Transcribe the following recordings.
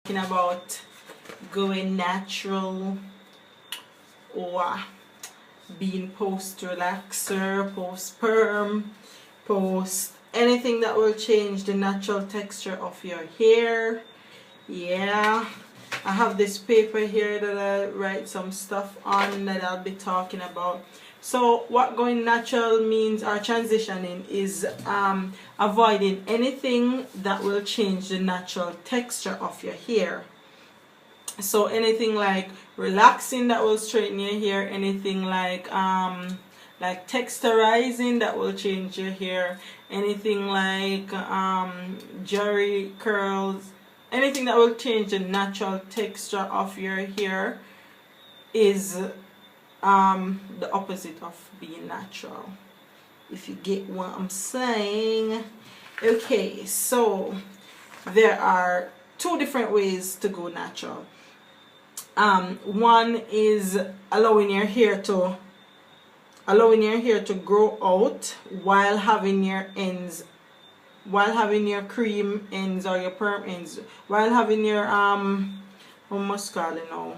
About going natural or being post relaxer, post perm, post anything that will change the natural texture of your hair. Yeah, I have this paper here that I write some stuff on that I'll be talking about. So what going natural means, or transitioning, is avoiding anything that will change the natural texture of your hair. So anything like relaxing that will straighten your hair, anything like texturizing that will change your hair, anything like jerry curls, anything that will change the natural texture of your hair is the opposite of being natural, if you get what I'm saying. Okay, so there are two different ways to go natural. One is allowing your hair to grow out while having your ends, while having your cream ends or your perm ends, while having your what must call it now?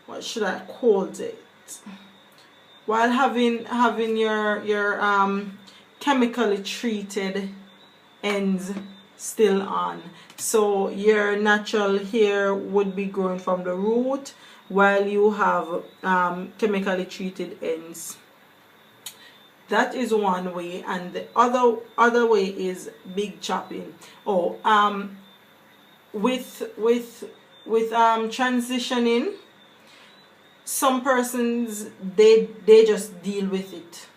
What should I call it? While having your chemically treated ends still on. So your natural hair would be growing from the root while you have chemically treated ends. That is one way, and the other way is big chopping. With transitioning, some persons they just deal with it.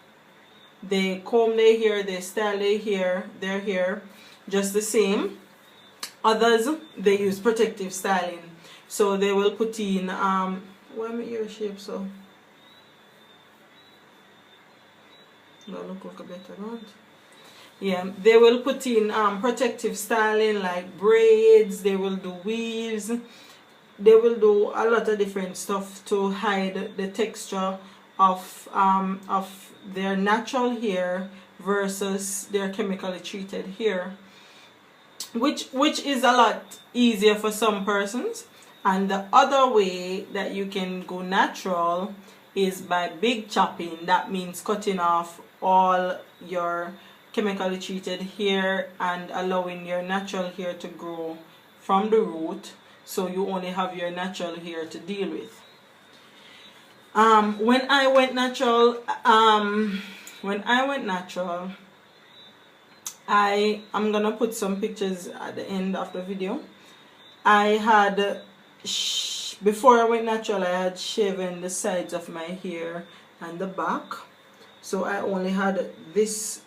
They comb their hair, they style their hair just the same. Others, they use protective styling. So they will put in why my ear shape so? That look like a better one. Yeah, they will put in protective styling like braids, they will do weaves, they will do a lot of different stuff to hide the texture of their natural hair versus their chemically treated hair, which is a lot easier for some persons. And the other way that you can go natural is by big chopping. That means cutting off all your chemically treated hair and allowing your natural hair to grow from the root, so you only have your natural hair to deal with. When I went natural, I'm gonna put some pictures at the end of the video. I had before I went natural, I had shaven the sides of my hair and the back, so I only had this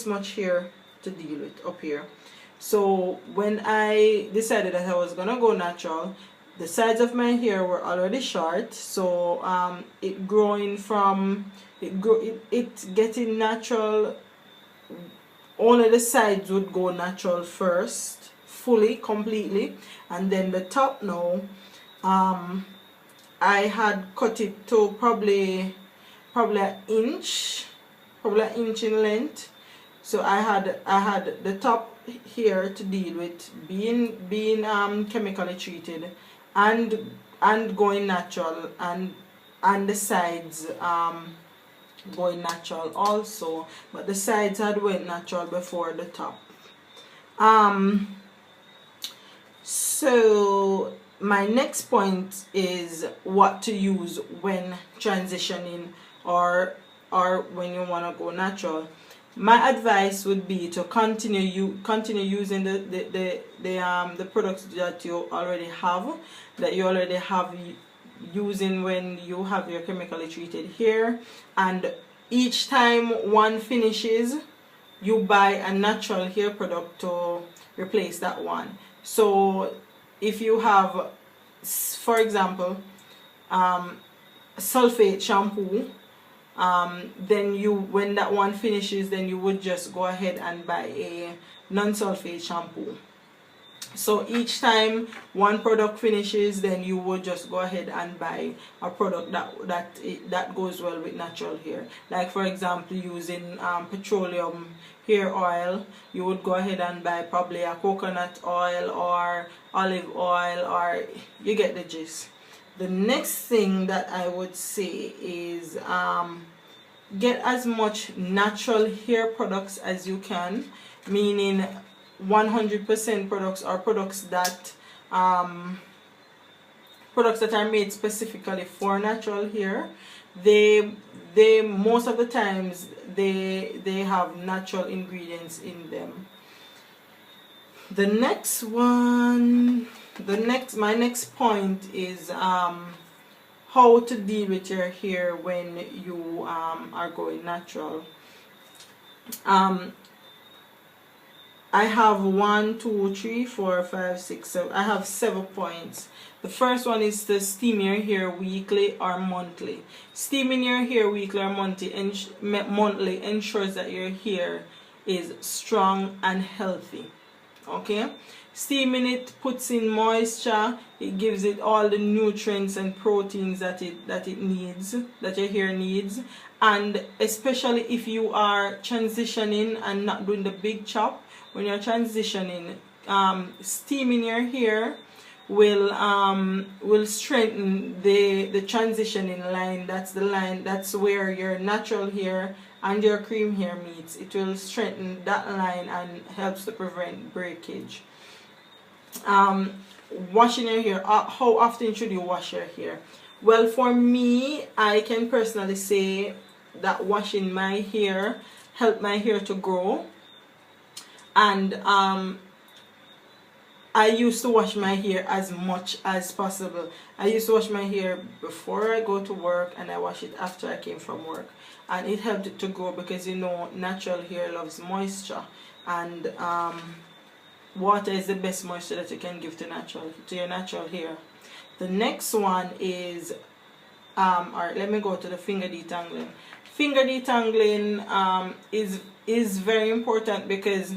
much hair to deal with up here. So when I decided that I was gonna go natural, the sides of my hair were already short, so it getting natural. Only the sides would go natural first, fully, completely, and then the top now, I had cut it to probably an inch in length. So I had the top here to deal with, being chemically treated and going natural, and the sides going natural also, but the sides had went natural before the top. So my next point is what to use when transitioning or when you want to go natural. My advice would be to continue using the products that you already have, using when you have your chemically treated hair, and each time one finishes, you buy a natural hair product to replace that one. So if you have, for example, sulfate shampoo, then when that one finishes, then you would just go ahead and buy a non-sulfate shampoo. So each time one product finishes, then you would just go ahead and buy a product that goes well with natural hair. Like for example, using petroleum hair oil, you would go ahead and buy probably a coconut oil or olive oil, or you get the gist. The next thing that I would say is get as much natural hair products as you can, meaning 100% products or products that are made specifically for natural hair. They most of the times they have natural ingredients in them. The next one, my next point is how to deal with your hair when you are going natural. I have 1, 2, 3, 4, 5, 6, 7. I have 7 points. The first one is to steam your hair weekly or monthly. Steaming your hair weekly or monthly ensures that your hair is strong and healthy. Okay? Steaming it puts in moisture. It gives it all the nutrients and proteins that it needs, that your hair needs. And especially if you are transitioning and not doing the big chop, when you're transitioning, steaming your hair will strengthen the transitioning line. That's the line, that's where your natural hair and your cream hair meets. It will strengthen that line and helps to prevent breakage. Washing your hair. How often should you wash your hair? Well, for me, I can personally say that washing my hair helped my hair to grow. And I used to wash my hair as much as possible. I used to wash my hair before I go to work, and I wash it after I came from work. And it helped it to grow because, you know, natural hair loves moisture. And water is the best moisture that you can give to your natural hair. The next one is, alright, let me go to the finger detangling. Finger detangling is very important because,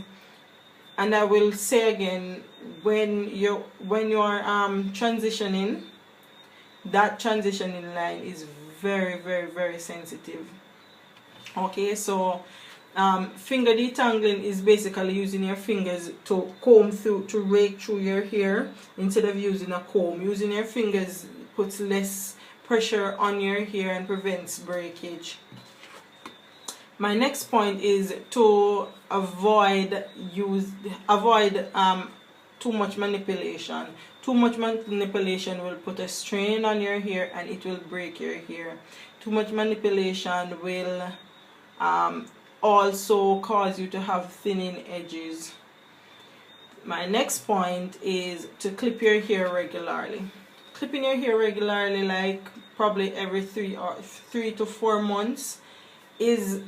and I will say again, when you are transitioning, that transitioning line is very, very, very sensitive. Okay, so finger detangling is basically using your fingers to comb through, to rake through your hair instead of using a comb. Using your fingers puts less pressure on your hair and prevents breakage. My next point is to avoid too much manipulation. Too much manipulation will put a strain on your hair and it will break your hair. Too much manipulation will also cause you to have thinning edges. My next point is to clip your hair regularly. Clipping your hair regularly, like probably every 3 to 4 months, is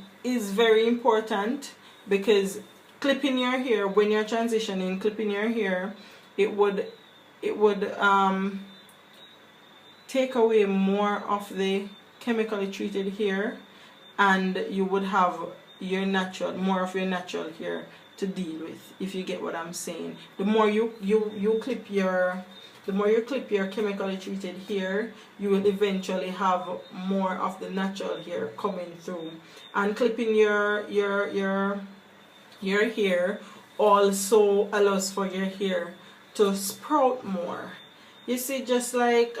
very important, because clipping your hair when you're transitioning, clipping your hair, it would take away more of the chemically treated hair, and you would have more of your natural hair to deal with, if you get what I'm saying. The more you clip your chemically treated hair, you will eventually have more of the natural hair coming through. And clipping your hair also allows for your hair to sprout more. You see, just like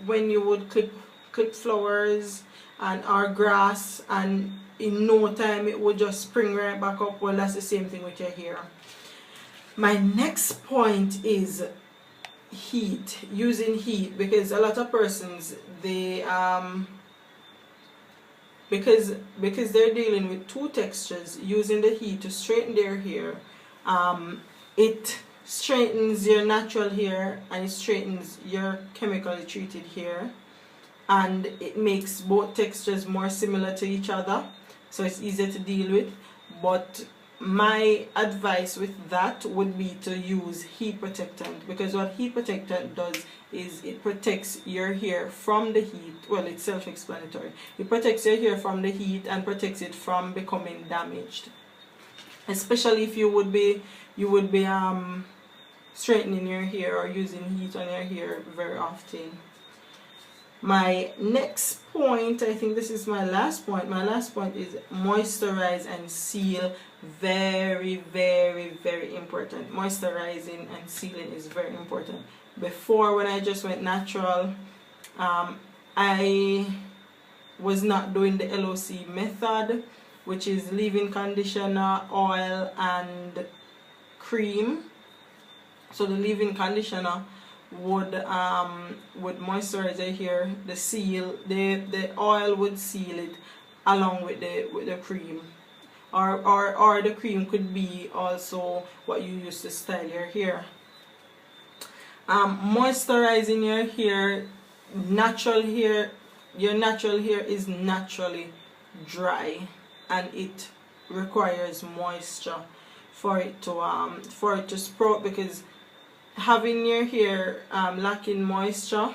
when you would clip flowers or grass, and in no time it would just spring right back up. Well, that's the same thing with your hair. My next point is heat, using heat, because a lot of persons, they because they're dealing with 2 textures, using the heat to straighten their hair, it straightens your natural hair and it straightens your chemically treated hair, and it makes both textures more similar to each other, so it's easier to deal with. But my advice with that would be to use heat protectant, because what heat protectant does is it protects your hair from the heat. Well, it's self-explanatory. It protects your hair from the heat and protects it from becoming damaged, especially if you would be straightening your hair or using heat on your hair very often. My next point, I think this is my last point. My last point is moisturize and seal. Very, very, very important. Moisturizing and sealing is very important. Before, when I just went natural, I was not doing the LOC method, which is leave-in conditioner, oil, and cream. So the leave-in conditioner would moisturize your hair. The seal, the oil would seal it along with the cream, or the cream could be also what you use to style your hair. Moisturizing your hair, natural hair. Your natural hair is naturally dry, and it requires moisture for it to sprout, because having your hair lacking moisture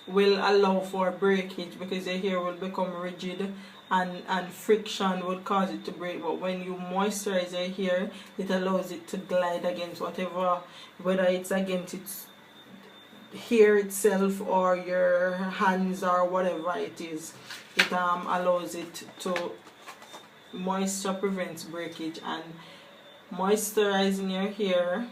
will allow for breakage, because your hair will become rigid, and friction would cause it to break. But when you moisturize your hair, it allows it to glide against whatever, whether it's against its hair itself or your hands or whatever it is. It allows it to, moisture prevents breakage. And moisturizing your hair,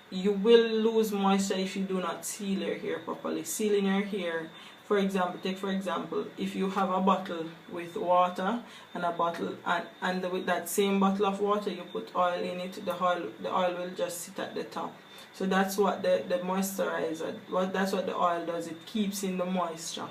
you will lose moisture if you do not seal your hair properly. Sealing your hair, for example, if you have a bottle with water and a bottle, and with that same bottle of water you put oil in it, the oil will just sit at the top. So that's what the moisturizer, that's what the oil does. It keeps in the moisture.